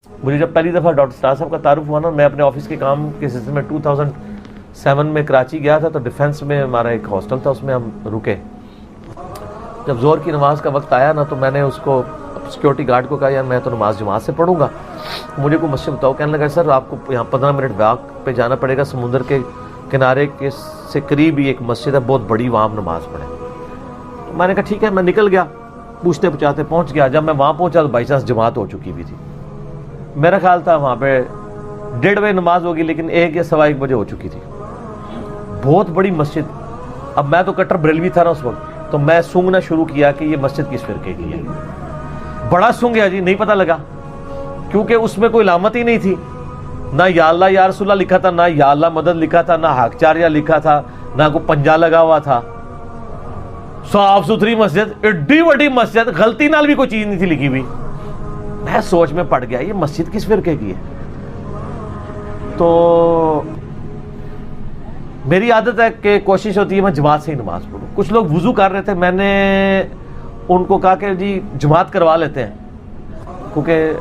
مجھے جب پہلی دفعہ ڈاکٹر سراج صاحب کا تعارف ہوا نا، میں اپنے آفس کے کام کے سلسلے میں 2007 میں کراچی گیا تھا، تو ڈیفینس میں ہمارا ایک ہاسٹل تھا، اس میں ہم رکے. جب زہر کی نماز کا وقت آیا نا، تو میں نے اس کو سیکورٹی گارڈ کو کہا یار میں تو نماز جماعت سے پڑھوں گا، مجھے کوئی مسجد بتاؤ. کہنے لگا سر آپ کو یہاں 15 منٹ واک پہ جانا پڑے گا، سمندر کے کنارے کے سے قریب ہی ایک مسجد ہے، بہت بڑی، وہاں نماز پڑھیں. تو میں نے کہا ٹھیک ہے. میں نکل گیا، پوچھتے پوچھاتے پہنچ گیا. جب میں وہاں پہنچا تو بائی چانس جماعت ہو چکی بھی تھی. میرا خیال تھا وہاں پہ 1:30 بجے نماز ہوگی، لیکن 1 یا 1:15 بجے ہو چکی تھی. بہت بڑی مسجد. اب میں تو کٹر بریلوی تھا نا اس وقت، تو میں سونگنا شروع کیا کہ یہ مسجد کس فرقے کی ہے. بڑا سونگیا جی، نہیں پتہ لگا، کیونکہ اس میں کوئی علامت ہی نہیں تھی. نہ یا اللہ یا رسول اللہ لکھا تھا، نہ یا اللہ مدد لکھا تھا، نہ حق چاریہ لکھا تھا، نہ کوئی پنجا لگا ہوا تھا. صاف ستھری مسجد، ایڈی بڑی مسجد، غلطی نال بھی کوئی چیز نہیں تھی لکھی ہوئی. میں سوچ میں پڑ گیا یہ مسجد کس فرقے کی ہے. تو میری عادت ہے کہ کوشش ہوتی ہے میں جماعت سے ہی نماز پڑھوں. کچھ لوگ وضو کر رہے تھے، میں نے ان کو کہا کہ جی جماعت کروا لیتے ہیں، کیونکہ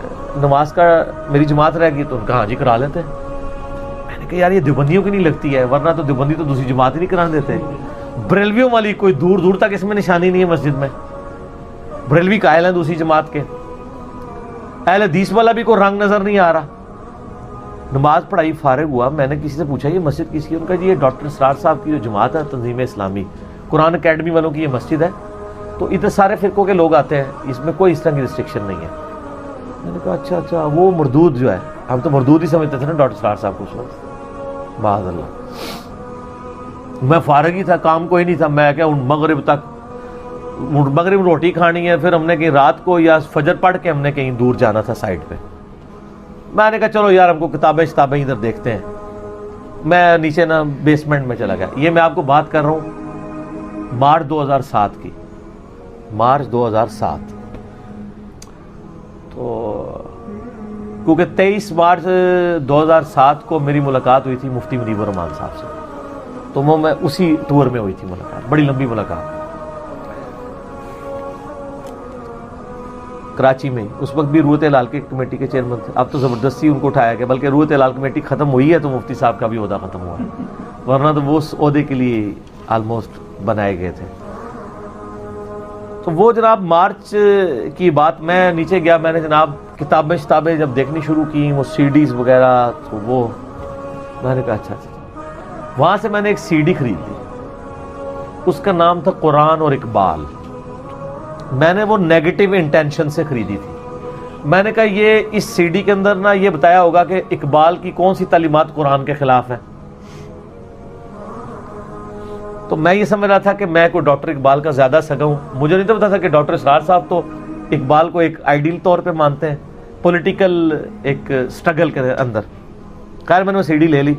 نماز کا میری جماعت رہ گئی. تو ان کا ہاں جی کرا لیتے ہیں. میں نے کہا یار یہ دیوبندیوں کی نہیں لگتی ہے، ورنہ تو دیوبندی تو دوسری جماعت ہی نہیں کرانے دیتے. بریلویوں والی کوئی دور دور تک اس میں نشانی نہیں ہے مسجد میں. بریلوی قائل ہیں دوسری جماعت کے. اہل حدیث والا بھی کوئی رنگ نظر نہیں آ رہا. نماز پڑھائی فارغ ہوا، میں نے کسی سے پوچھا یہ مسجد کس کی؟ ان کا جی یہ ڈاکٹر سراج صاحب کی جو جماعت ہے تنظیم اسلامی قرآن اکیڈمی والوں کی یہ مسجد ہے، تو اتنے سارے فرقوں کے لوگ آتے ہیں، اس میں کوئی اس طرح کی ریسٹرکشن نہیں ہے. میں نے کہا اچھا وہ مردود جو ہے، ہم تو مردود ہی سمجھتے تھے نا ڈاکٹر سراج صاحب کو اس وقت. معاذ اللہ. میں فارغ ہی تھا، کام کوئی نہیں تھا. میں کیا مغرب روٹی کھانی ہے، پھر ہم نے کہیں رات کو یا فجر پڑھ کے ہم نے کہیں دور جانا تھا سائٹ پہ. میں نے کہا چلو یار ہم کو کتابیں ادھر دیکھتے ہیں. میں نیچے نا بیسمنٹ میں چلا گیا. یہ میں آپ کو بات کر رہا ہوں مارچ 2007 کی، مارچ 2007. تو کیونکہ 23 مارچ 2007 کو میری ملاقات ہوئی تھی مفتی منیب الرحمان صاحب سے، تو وہ میں اسی ٹور میں ہوئی تھی ملاقات، بڑی لمبی ملاقات کراچی میں. اس وقت بھی روحت ہلال کے کمیٹی کے چیئرمین تھے. اب تو زبردستی ان کو اٹھایا گیا، بلکہ روحت ہلال کمیٹی ختم ہوئی ہے تو مفتی صاحب کا بھی عہدہ ختم ہوا ہے، ورنہ تو وہ اس عہدے کے لیے آلموسٹ بنائے گئے تھے. تو وہ جناب مارچ کی بات، میں نیچے گیا، میں نے جناب کتابیں جب دیکھنی شروع کی، وہ CDs وغیرہ، تو وہ میں نے کہا اچھا. وہاں سے میں نے ایک CD خرید لی، اس کا نام تھا قرآن اور اقبال. میں نے وہ نیگیٹو انٹینشن سے خریدی تھی. میں نے کہا یہ اس CD کے اندر نا یہ بتایا ہوگا کہ اقبال کی کون سی تعلیمات قرآن کے خلاف ہیں. تو میں یہ سمجھ رہا تھا کہ میں کوئی ڈاکٹر اقبال کا زیادہ سگا ہوں. مجھے نہیں تو پتا تھا کہ ڈاکٹر سراج صاحب تو اقبال کو ایک آئیڈیل طور پہ مانتے ہیں، پولیٹیکل ایک سٹرگل کے اندر. خیر میں نے وہ CD لے لی.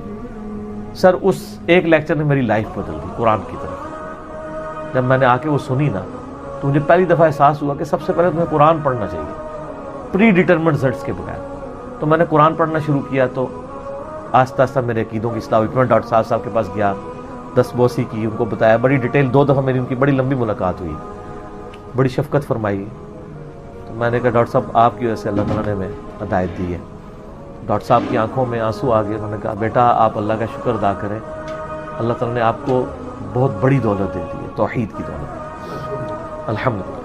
سر اس ایک لیکچر نے میری لائف بدل دی قرآن کی طرف. جب میں نے آ کے وہ سنی نا، تو مجھے پہلی دفعہ احساس ہوا کہ سب سے پہلے تمہیں قرآن پڑھنا چاہیے پری ڈیٹرمنٹ رزلٹس کے بغیر. تو میں نے قرآن پڑھنا شروع کیا، تو آہستہ آہستہ میرے عقیدوں کی اصلاح ہوئی. میں ڈاکٹر صاحب کے پاس گیا، دستبوسی کی، ان کو بتایا بڑی ڈیٹیل. 2 دفعہ میری ان کی بڑی لمبی ملاقات ہوئی، بڑی شفقت فرمائی. تو میں نے کہا ڈاکٹر صاحب آپ کی وجہ سے اللہ تعالیٰ نے ہمیں ہدایت دی ہے. ڈاکٹر صاحب کی آنکھوں میں آنسو آ گئے. انہوں نے کہا بیٹا آپ اللہ کا شکر ادا کریں، اللہ تعالیٰ نے آپ کو بہت بڑی دولت دے دی ہے، توحید کی دولت. الحمدللہ.